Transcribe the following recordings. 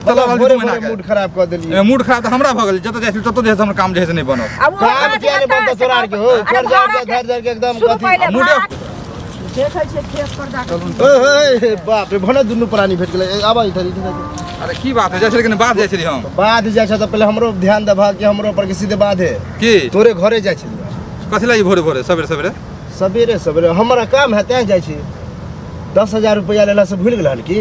Mood खराब कर देलिए। मूड खराब तो हमरा भ गेल जत जाय तत जे हमर काम जे से नहीं बनल। काम किया नहीं बनता तोरा के हो घर जा धर के एकदम कथि मूड देखै छै खेत पर जा ओए बाप रे भने दुनु प्राणी भेट गेलै आबा इधर अरे की बात है जैसे लेकिन बात जाय छली हम बाध जाय छ त पहले हमरो ध्यान देबा कि हमरो पर के सीधे बाध है की तोरे घरे जाय छली कथि लाई भोरे भोरे सवेरे सवेरे सवेरे सवेरे हमरा काम है तै जाय छी 10,000 रुपया लेला से भूल गेलहन की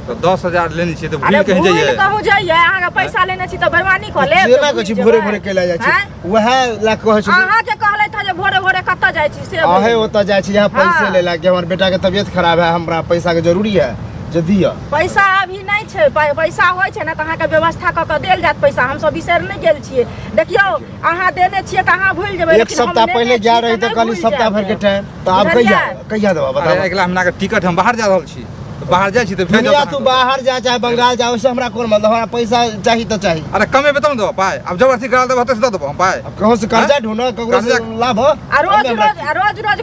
तो 10,000 लेनी छै तो भूल कहीं जाइए कहू जाइए अहाँ के पैसा लेने छी त बरवानी क ले जेना कहै छी भोरे भोरे कैला जाय छी वहे ला कहै छी अहाँ के कहले था जे भोरे भोरे कत जाय छी से आहे ओता जाय छी यहां पैसे लेला कि हमर बेटा के तबियत खराब है हमरा पैसा के जरूरी है जे दिया पैसा अभी नहीं छै पैसा होय छै ना त अहाँ के व्यवस्था क के देल जात पैसा हम सब बिसर नहीं गेल छियै देखियो अहाँ देने छियै त अहाँ भूल जेबै एक सप्ताह पहले जा रही त कल सप्ताह भर के टाइम त अब कहिया देबा बताओ अगला महीना के टिकट हम बाहर जा रहल छी बाहर जाय छी त भेज दुनिया तू बाहर जा चाहे बंगाल जा ओसे हमरा कोन मतलब हमरा पैसा चाहिए त चाहिए अरे कमे बेतन दो पाए अब जबरदस्ती करा देबो त से दो हम पाए अब कहो से कर्जा ढूंढ ककरो से लाभ आ रोज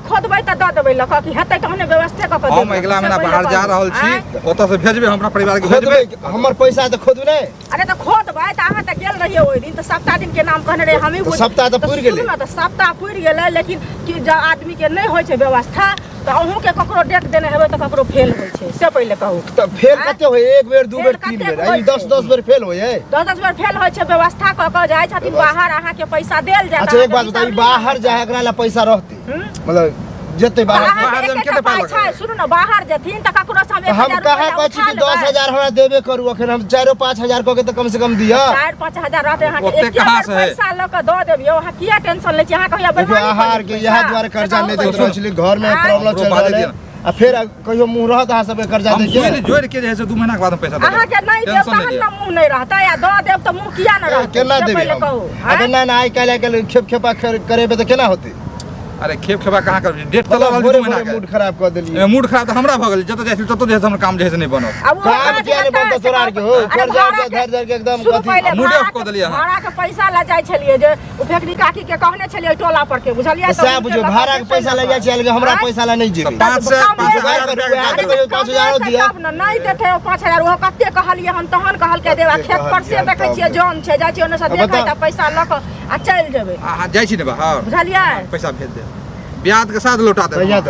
खोदबै त द देबै लक कि हेतै त हमने व्यवस्था क के हम अगला महीना बाहर जा रहल छी ओता से भेजबै हमरा परिवार के भेजबै हमर पैसा त खोदू नै अरे त खोदबै त अहाँ त गेल रहिए ओइ दिन त सप्ताह दिन के नाम कहने रहे हमी सप्ताह त पूर गेलै त सप्ताह पूर गेलै लेकिन कि ज आदमी के नहीं होय छै व्यवस्था त अहूँ के ककरो डेट देने हेबै त ककरो फेल होय छै से पहिले कहू त फेल कते होय एक बेर दू बेर तीन बेर ई 10 बेर फेल होय 10 बेर फेल होय छै व्यवस्था क के जाय छथिन बाहर अहाँ के पैसा देल जाय अच्छा एक बात बताई बाहर जाए एकरा ला पैसा रहते मतलब जते बाहर जम केते पाइ छै सुनु न बाहर जथिन त ककरो से हम कहा कहै छी कि 10,000 हमरा देबे करू अखन हम 4-5,000 क के त कम से कम दिया 4-5,000 रहते अहाँ के एक पैसा ल के द देबियो अहाँ किया टेंशन ले छी अहाँ कहिया देखियो आहार के यह द्वारा कर्जा नहीं देत रहल छी घर में प्रॉब्लम चल रहल है आ फिर कहियो मुंह रहत अहाँ सब कर्जा दे के जोड़ के जे है 2 महीना के बाद हम पैसा देब अहाँ के नहीं देब तहन त मुंह नहीं रहता या द देब त मुंह किया न रहत केना देबे अगर ना ना आई काले खेप खेपा करेबे त केना होते अरे खेप खेपा कहां कर डेट चला रहल भोरे भोरे मूड खराब कर देलिए मूड खराब तो हमरा भ गेल जत जाय तत जे हमर काम जे से नहीं बनल काम किया नहीं बनता तोरा के हो घर जा धर के एकदम कथि मूड ऑफ कर देलिए भाड़ा के पैसा ला जाय छलिए जे उफेकनी काकी के कहने छलिए टोला पर के बुझलिए त सब बुझो भाड़ा के पैसा ले जाय छै हमरा पैसा ला नहीं जेबे 5,000 दिया नहीं देते 5,000 वो कते कहलिए हम तहन कहल के देबा खेत पर से देखै छियै जौन छै जाय छी ओने से देखै त पैसा ल के आ चल जेबै आ जाय छी ने बाहर बुझलिए पैसा भेज दे ब्याज के साथ लौटा दे भैया 2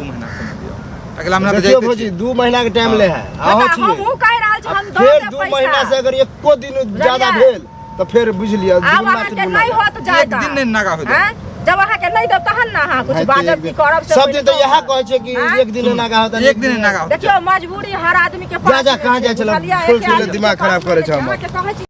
महीना समय दियो अगला महीना तो देखियो भौजी 2 महीना के टाइम ले है आहो छी हम कह रहल छी हम फिर 2 महीना से अगर एको दिन ज्यादा भेल तो फिर बुझ लिया दिन नहीं होत जाएगा एक दिन नहीं नागा हो जाए जब अहाँ के नहीं देब तहन ना अहाँ कुछ बाजब की करब सब दिन तो यह कहै छै कि एक दिन नागा होता एक दिन नागा हो देखियो मजबूरी हर आदमी के पास जा कहां जाय छल दिमाग खराब करे छ हम